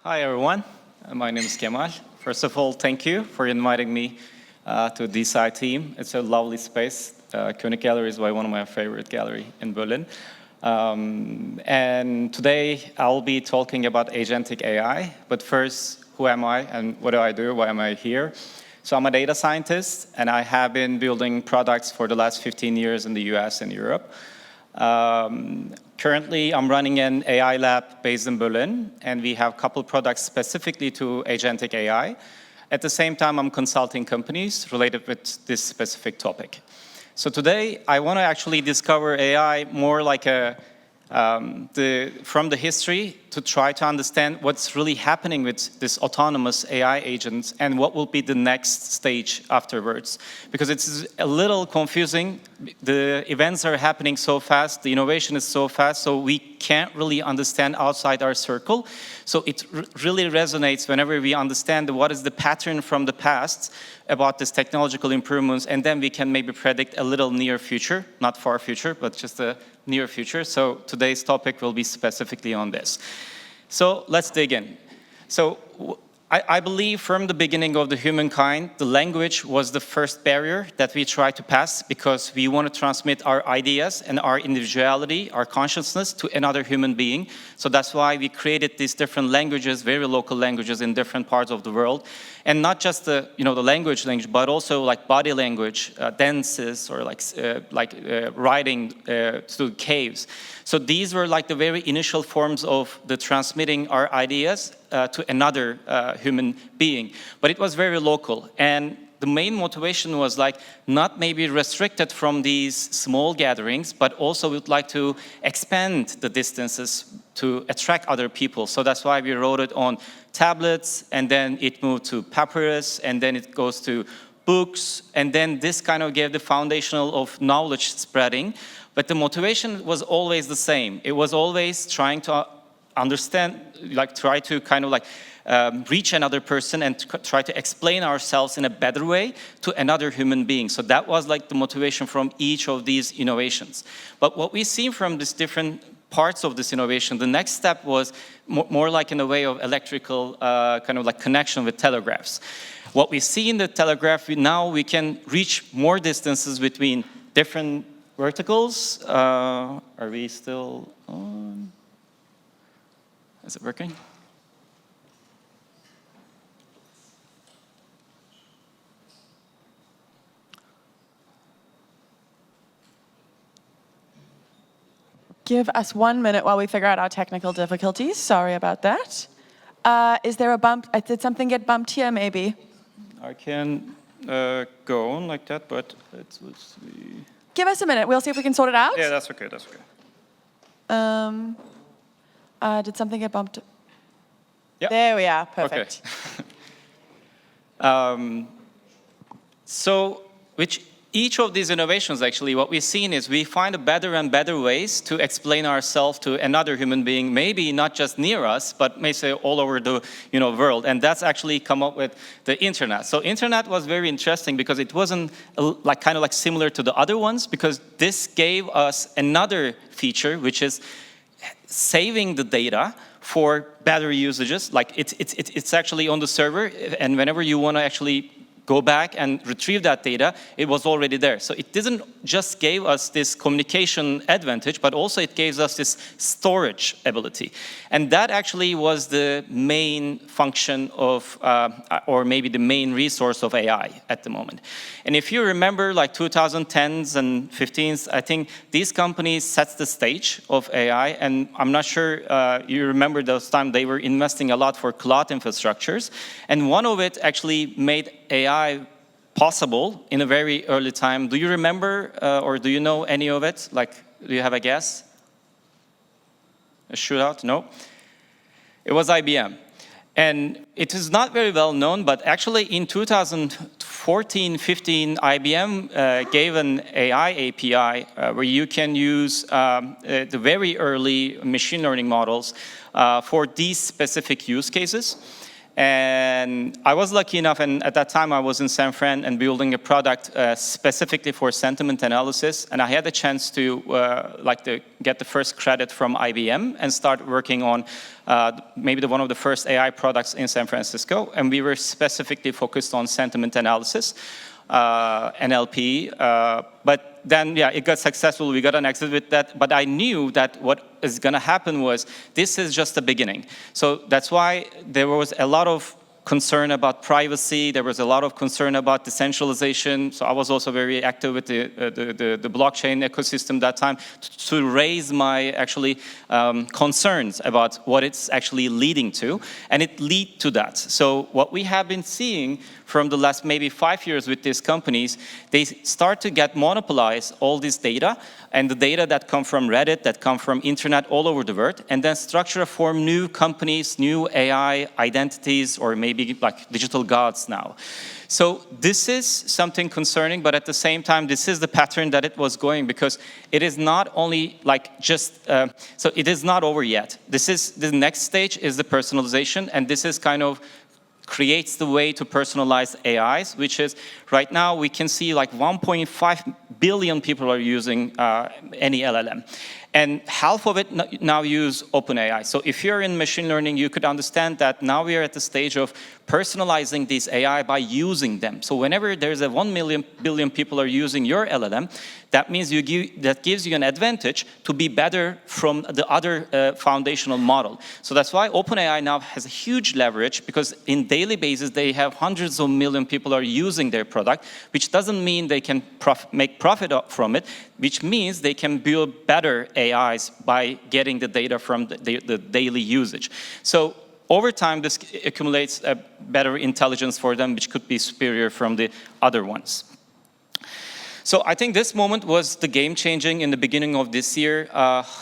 Hi, everyone. My name is Kemal. First of all, thank you for inviting me to DeSci team. It's a lovely space. König Gallery is one of my favorite galleries in Berlin. And today, I'll be talking about agentic AI. But first, who am I and what do I do? Why am I here? So I'm a data scientist, and I have been building products for the last 15 years in the US and Europe. Currently, I'm running an AI lab based in Berlin, and we have a couple products specifically to agentic AI. At the same time, I'm consulting companies related with this specific topic. So today, I want to actually discover AI more like from the history to try to understand what's really happening with this autonomous AI agents and what will be the next stage afterwards. Because it's a little confusing. The events are happening so fast, the innovation is so fast, so we can't really understand outside our circle. So it really resonates whenever we understand what is the pattern from the past about this technological improvements, and then we can maybe predict a little near future, not far future, but just a near future. So today's topic will be specifically on this. So let's dig in. So I believe from the beginning of the humankind, the language was the first barrier that we try to pass because we want to transmit our ideas and our individuality, our consciousness to another human being. So that's why we created these different languages, very local languages in different parts of the world. And not just the language, but also like body language, dances, or riding through caves. So these were like the very initial forms of the transmitting our ideas to another human being. But it was very local. And the main motivation was like not maybe restricted from these small gatherings, but also we'd like to expand the distances to attract other people. So that's why we wrote it on tablets, and then it moved to papyrus, and then it goes to books, and then this kind of gave the foundational of knowledge spreading. But the motivation was always the same. It was always trying to understand, try to kind of reach another person and try to explain ourselves in a better way to another human being. So that was like the motivation from each of these innovations. But what we see from these different parts of this innovation, the next step was more like in a way of electrical connection with telegraphs. What we see in the telegraph, now we can reach more distances between different verticals. Are we still on? Is it working? Give us 1 minute while we figure out our technical difficulties. Sorry about that. Is there a bump? Did something get bumped here, maybe? I can go on like that, but let's see. Give us a minute. We'll see if we can sort it out. Yeah, that's okay. That's okay. Did something get bumped? Yep. There we are. Perfect. Okay. So, each of these innovations, actually, what we've seen is we find better and better ways to explain ourselves to another human being, maybe not just near us, but may say all over the world. And that's actually come up with the internet. So internet was very interesting because it wasn't kind of similar to the other ones, because this gave us another feature, which is saving the data for better usages. Like it's actually on the server, and whenever you want to actually go back and retrieve that data, it was already there. So it didn't just give us this communication advantage, but also it gave us this storage ability. And that actually was the main function of, or maybe the main resource of AI at the moment. And if you remember 2010s and 15s, I think these companies set the stage of AI, and I'm not sure you remember those times they were investing a lot for cloud infrastructures. And one of it actually made AI possible in a very early time. Do you remember or do you know any of it? Do you have a guess? A shootout? No? It was IBM. And it is not very well known, but actually in 2014-15, IBM gave an AI API where you can use the very early machine learning models for these specific use cases. And I was lucky enough, and at that time I was in San Fran and building a product specifically for sentiment analysis. And I had the chance to get the first credit from IBM and start working on maybe one of the first AI products in San Francisco. And we were specifically focused on sentiment analysis, NLP. But then, yeah, it got successful. We got an exit with that. But I knew that what is going to happen was this is just the beginning. So that's why there was a lot of concern about privacy. There was a lot of concern about decentralization. So I was also very active with the blockchain ecosystem that time to raise my concerns about what it's actually leading to. And it lead to that. So what we have been seeing from the last maybe 5 years with these companies, they start to get monopolize all this data and the data that come from Reddit, that come from internet all over the world, and then structure form new companies, new AI identities, or maybe like digital gods now. So this is something concerning, but at the same time, this is the pattern that it was going, because it is not only like just, so it is not over yet. This is, the next stage is the personalization, and this is kind of creates the way to personalize AIs, which is right now we can see like 1.5 billion people are using any LLM. And half of it now use OpenAI. So if you're in machine learning, you could understand that now we are at the stage of personalizing these AI by using them. So whenever there's a 1 billion people are using your LLM, that means that gives you an advantage to be better from the other foundational model. So that's why OpenAI now has a huge leverage, because in daily basis they have hundreds of million people are using their product, which doesn't mean they can make profit from it, which means they can build better AIs by getting the data from the daily usage. So over time, this accumulates a better intelligence for them, which could be superior from the other ones. So I think this moment was the game-changing in the beginning of this year.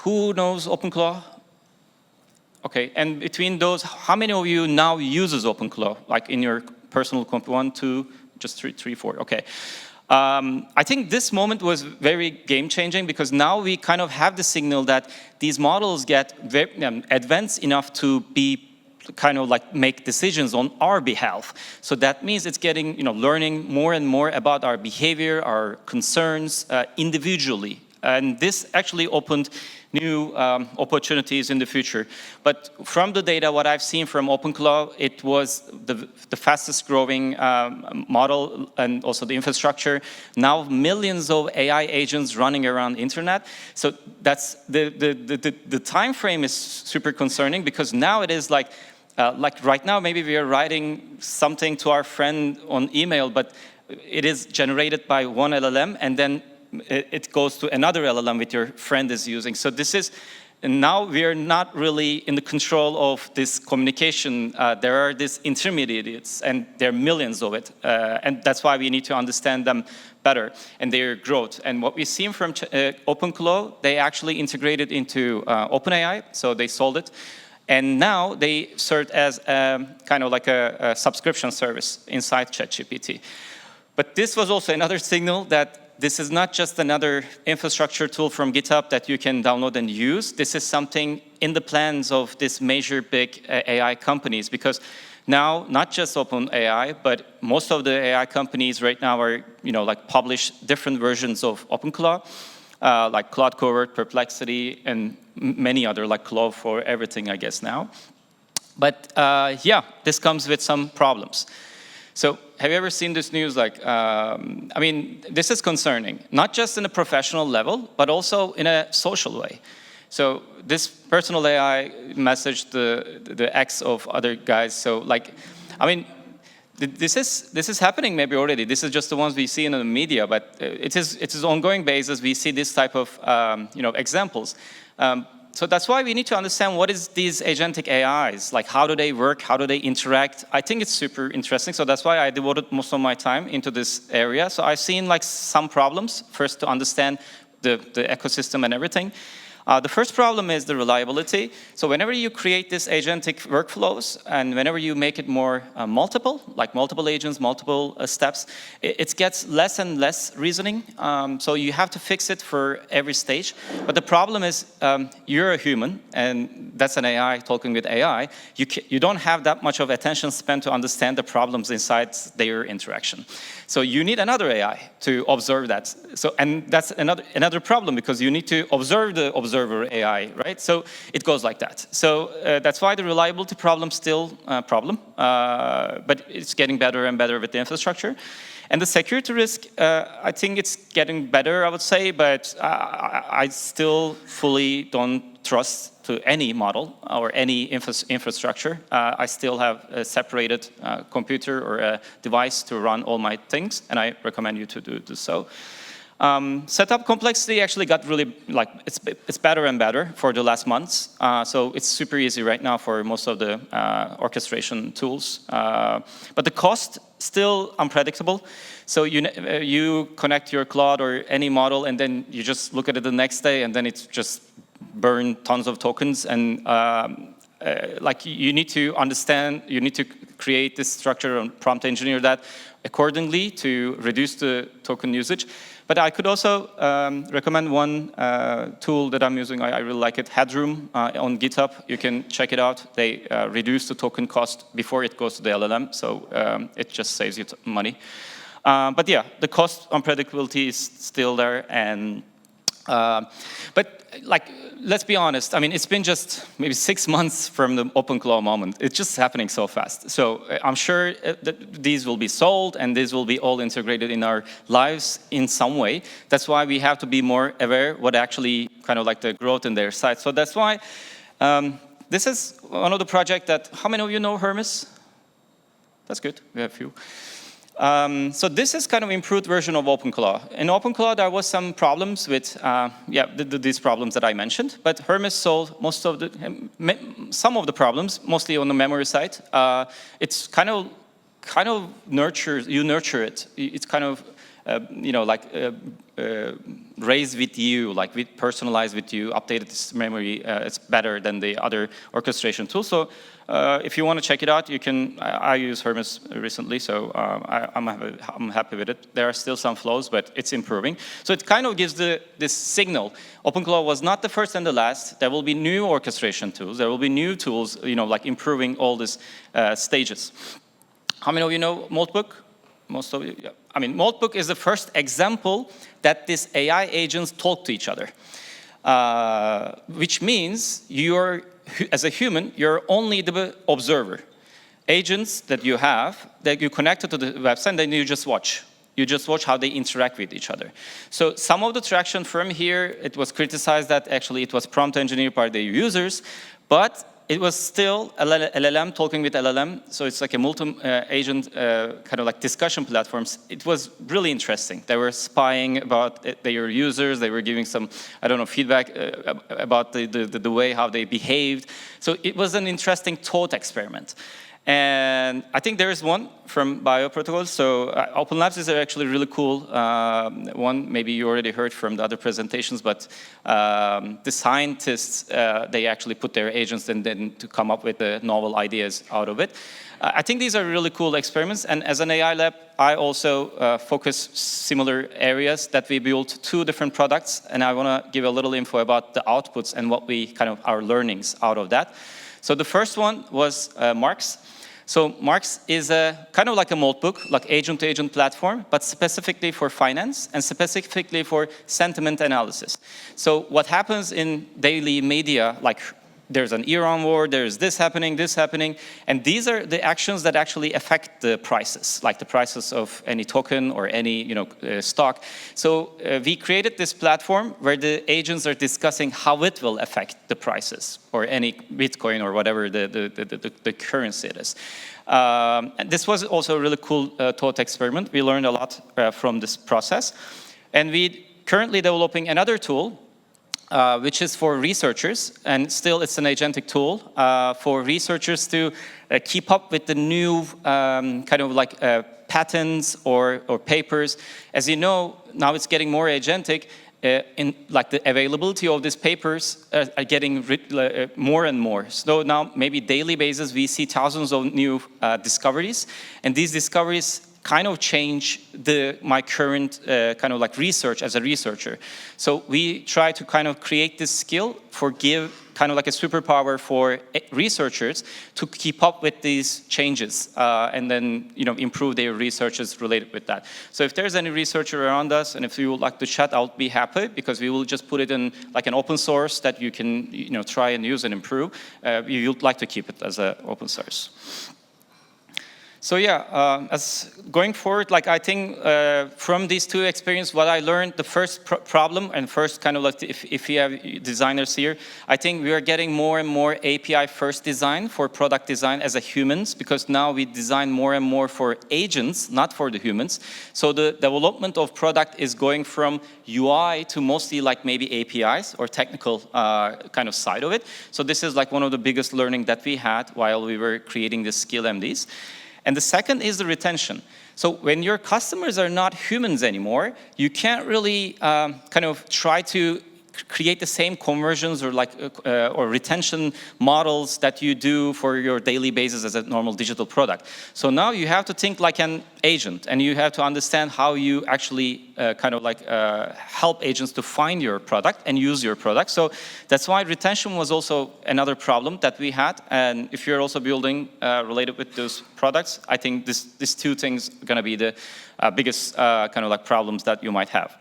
Who knows OpenClaw? Okay, and between those, how many of you now uses OpenClaw, like in your personal comp? 1, 2, just 3, 4, okay. I think this moment was very game-changing, because now we kind of have the signal that these models get very, advanced enough to be kind of like make decisions on our behalf. So that means it's getting, learning more and more about our behavior, our concerns individually. And this actually opened new opportunities in the future. But from the data, what I've seen from OpenClaw, it was the fastest growing model, and also the infrastructure. Now millions of AI agents running around the internet. So that's the time frame is super concerning, because now it is like right now, maybe we are writing something to our friend on email, but it is generated by one LLM, and then it goes to another LLM which your friend is using. So this is, and now we are not really in the control of this communication. There are these intermediates, and there are millions of it. And that's why we need to understand them better and their growth. And what we've seen from OpenClaw, they actually integrated into OpenAI, so they sold it. And now they serve as kind of like a subscription service inside ChatGPT. But this was also another signal that this is not just another infrastructure tool from GitHub that you can download and use. This is something in the plans of these major big AI companies, because now not just OpenAI, but most of the AI companies right now are, like publish different versions of OpenClaw, like Claude Covert, Perplexity, and many other, like Claw for everything, I guess now. But yeah, this comes with some problems. So have you ever seen this news? This is concerning, not just in a professional level, but also in a social way. So this personal AI messaged the ex of other guys. So this is happening maybe already. This is just the ones we see in the media, but it is ongoing basis. We see this type of examples. So that's why we need to understand what is these agentic AIs, like how do they work, how do they interact. I think it's super interesting, so that's why I devoted most of my time into this area. So I've seen like some problems, first to understand the ecosystem and everything. The first problem is the reliability. So whenever you create these agentic workflows and whenever you make it more multiple, like multiple agents, multiple steps, it gets less and less reasoning. So you have to fix it for every stage. But the problem is you're a human, and that's an AI talking with AI. You don't have that much of attention spent to understand the problems inside their interaction. So you need another AI to observe that. So, and that's another problem, because you need to observe the observer AI, right? So it goes like that. So that's why the reliability problem still a problem, but it's getting better and better with the infrastructure. And the security risk, I think it's getting better, I would say, but I still fully don't trust to any model or any infrastructure. I still have a separated computer or a device to run all my things, and I recommend you to do so. Setup complexity actually got really, like, it's better and better for the last months. So it's super easy right now for most of the orchestration tools. But the cost, still unpredictable. So you connect your Claude or any model, and then you just look at it the next day, and then it's just burn tons of tokens. And like, you need to understand, you need to create this structure and prompt engineer that accordingly to reduce the token usage. But I could also recommend one tool that I'm using. I really like it, Headroom on GitHub. You can check it out. They reduce the token cost before it goes to the LLM, so it just saves you money. But yeah, the cost unpredictability is still there, and but like, let's be honest. I mean, it's been just maybe 6 months from the OpenClaw moment. It's just happening so fast. So I'm sure that these will be sold, and these will be all integrated in our lives in some way. That's why we have to be more aware what actually kind of like the growth in their side. So that's why this is one of the projects that, how many of you know Hermes? That's good, we have a few. So this is kind of improved version of OpenClaw. In OpenClaw, there was some problems with, these problems that I mentioned, but Hermes solved some of the problems, mostly on the memory side. It's kind of nurtures, you nurture it. It's kind of, raised with you, like personalized with you, updated this memory. It's better than the other orchestration tools. So if you want to check it out, you can. I use Hermes recently, so I'm happy with it. There are still some flaws, but it's improving. So it kind of gives this signal. OpenClaw was not the first and the last. There will be new orchestration tools. There will be new tools, like improving all these stages. How many of you know Maltbook? Most of you, yeah. I mean, Maltbook is the first example that these AI agents talk to each other, which means as a human, you're only the observer. Agents that you have, that you connected to the website, then you just watch. You just watch how they interact with each other. So some of the traction from here, it was criticized that actually it was prompt engineered by the users, but it was still LLM talking with LLM, so it's like a multi-agent kind of like discussion platforms. It was really interesting. They were spying about their users. They were giving some, I don't know, feedback about the way how they behaved. So it was an interesting thought experiment. And I think there is one from Bioprotocols. So Open Labs is actually really cool one. Maybe you already heard from the other presentations, but the scientists, they actually put their agents and then to come up with the novel ideas out of it. I think these are really cool experiments. And as an AI lab, I also focus similar areas that we built 2 different products. And I want to give a little info about the outputs and what we kind of our learnings out of that. So the first one was Marks. So Marks is a kind of like a Maltbook, like agent-to-agent platform, but specifically for finance and specifically for sentiment analysis. So what happens in daily media, like there's an Iran war, there's this happening, and these are the actions that actually affect the prices, like the prices of any token or any stock. So we created this platform where the agents are discussing how it will affect the prices or any Bitcoin or whatever the currency it is. And this was also a really cool thought experiment. We learned a lot from this process, and we currently developing another tool. Which is for researchers, and still it's an agentic tool for researchers to keep up with the new kind of like patents or papers. As you know, now it's getting more agentic. in like the availability of these papers are getting more and more. So now maybe daily basis we see thousands of new discoveries, and these discoveries kind of change my current kind of like research as a researcher. So we try to kind of create this skill give kind of like a superpower for researchers to keep up with these changes and then improve their researches related with that. So if there's any researcher around us and if you would like to chat, I'll be happy, because we will just put it in like an open source that you can try and use and improve. We would like to keep it as an open source. So yeah, as going forward, like I think from these two experiences, what I learned, the first problem, and first kind of like if you have designers here, I think we are getting more and more API first design for product design as a humans, because now we design more and more for agents, not for the humans. So the development of product is going from UI to mostly like maybe APIs or technical kind of side of it. So this is like one of the biggest learning that we had while we were creating the skill MDs. And the second is the retention. So when your customers are not humans anymore, you can't really kind of try to create the same conversions or like or retention models that you do for your daily basis as a normal digital product. So now you have to think like an agent, and you have to understand how you actually kind of like help agents to find your product and use your product. So that's why retention was also another problem that we had. And if you're also building related with those products, I think these two things are going to be the biggest kind of like problems that you might have.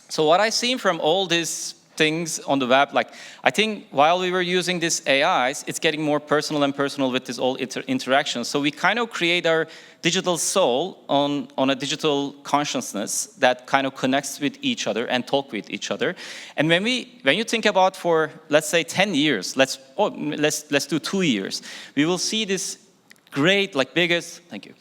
So what I've seen from all these things on the web, like I think while we were using these AIs, it's getting more personal and personal with this all interaction. So we kind of create our digital soul on a digital consciousness that kind of connects with each other and talk with each other. And when you think about for, let's say 10 years, let's do 2 years, we will see this great, like biggest, thank you.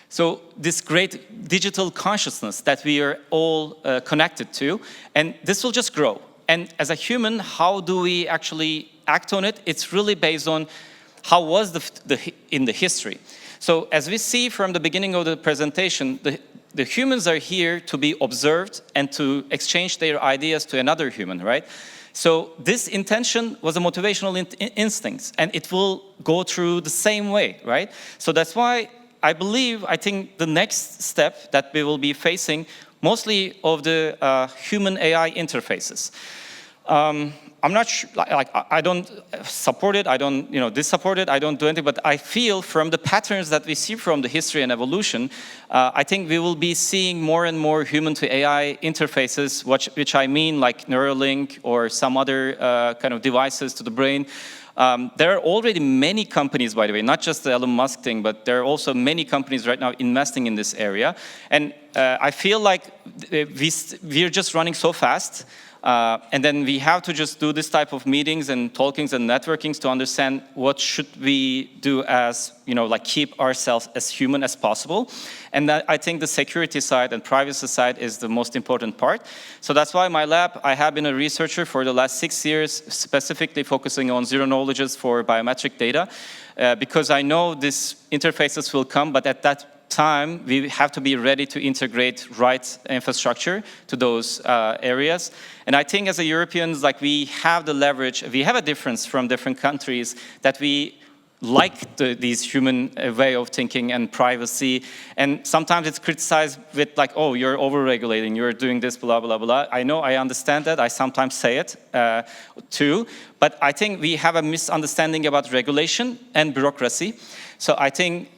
So this great digital consciousness that we are all connected to, and this will just grow. And as a human, how do we actually act on it? It's really based on how was in the history. So as we see from the beginning of the presentation, the humans are here to be observed and to exchange their ideas to another human, right? So this intention was a motivational instinct, and it will go through the same way, right? So that's why I think the next step that we will be facing mostly of the human AI interfaces. I'm not sure, like I don't support it, I don't dissupport it, I don't do anything, but I feel from the patterns that we see from the history and evolution, I think we will be seeing more and more human to AI interfaces, which I mean like Neuralink or some other kind of devices to the brain. There are already many companies, by the way, not just the Elon Musk thing, but there are also many companies right now investing in this area. And I feel like we're just running so fast. And then we have to just do this type of meetings and talkings and networkings to understand what should we do as, like keep ourselves as human as possible. And that, I think the security side and privacy side is the most important part. So that's why my lab, I have been a researcher for the last 6 years, specifically focusing on zero knowledges for biometric data, because I know these interfaces will come, but at that time, we have to be ready to integrate right infrastructure to those areas. And I think as a Europeans, like we have the leverage, we have a difference from different countries that we like these human way of thinking and privacy. And sometimes it's criticized with like, oh, you're over-regulating, you're doing this, blah, blah, blah. I know, I understand that. I sometimes say it too. But I think we have a misunderstanding about regulation and bureaucracy. So I think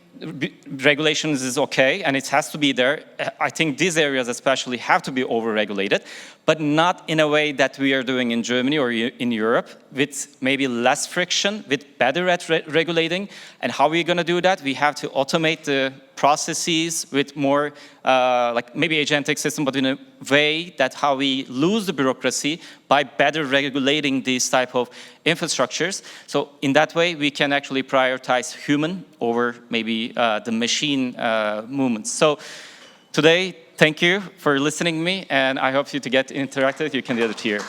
regulations is okay, and it has to be there. I think these areas especially have to be over-regulated, but not in a way that we are doing in Germany or in Europe, with maybe less friction, with better at regulating. And how are we going to do that? We have to automate the processes with more, like maybe agentic system, but in a way that how we lose the bureaucracy by better regulating these type of infrastructures. So in that way, we can actually prioritize human over maybe the machine movements. So today, thank you for listening to me, and I hope you to get interactive. You can do it here.